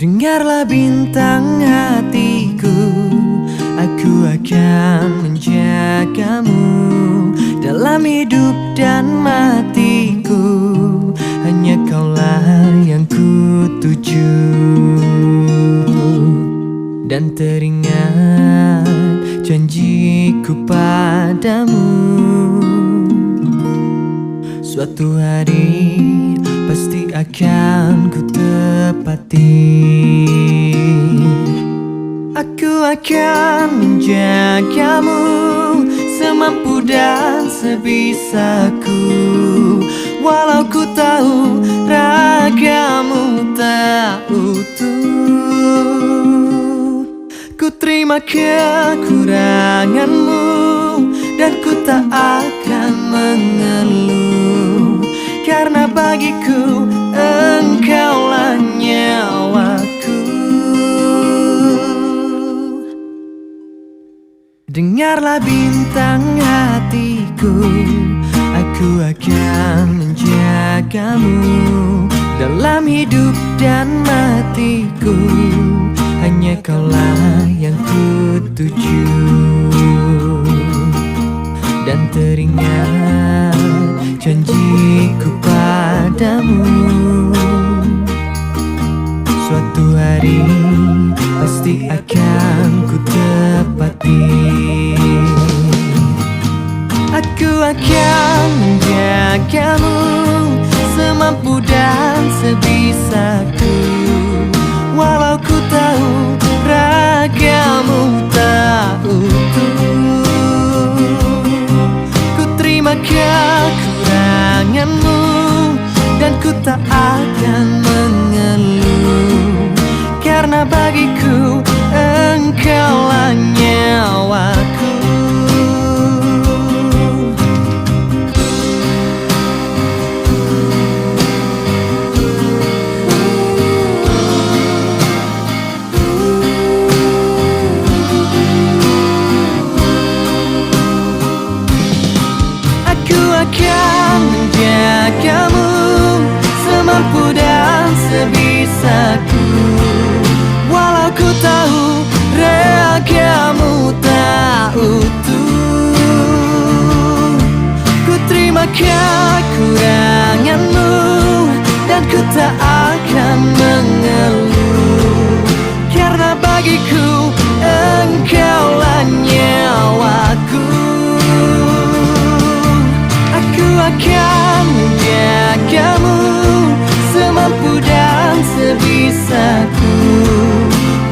Dengarlah bintang hatiku, aku akan menjagamu dalam hidup dan matiku. Hanya kaulah yang ku tuju. Dan teringat janjiku padamu, suatu hari pasti akan ku tepati. Aku akan menjagamu semampu dan sebisaku, walau ku tahu ragamu tak utuh. Ku terima kekuranganmu dan ku tak akan mengeluh, karena bagiku engkaulah nyawaku. Dengarlah bintang hatiku, aku akan menjagamu dalam hidup dan matiku. Hanya kaulah yang ku tuju. Dan teringat janjiku padamu, suatu hari pasti akan ku tepati. Aku akan menjagamu semampu dan sebisaku, walau ku tahu ragamu tak utuh. Ku terima kekuranganmu dan ku tak akan mengeluh, karena bagiku engkaulah nyawaku. Akan menjagamu semampu dan sebisaku, walau ku tahu ragamu tak utuh. Ku terima kekuranganmu dan ku tak akan mengeluh, karena bagiku engkaulah nyawaku. Akan menjagamu semampu dan sebisaku,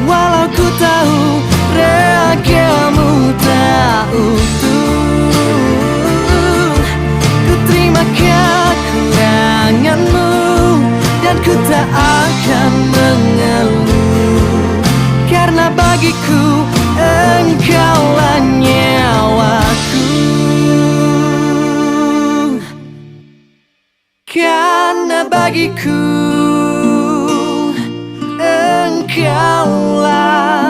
walau ku tahu ragamu tak utuh. Ku terima kekuranganmu dan ku tak akan mengeluh, karena bagiku engkaulah nyawaku. Karena bagiku engkaulah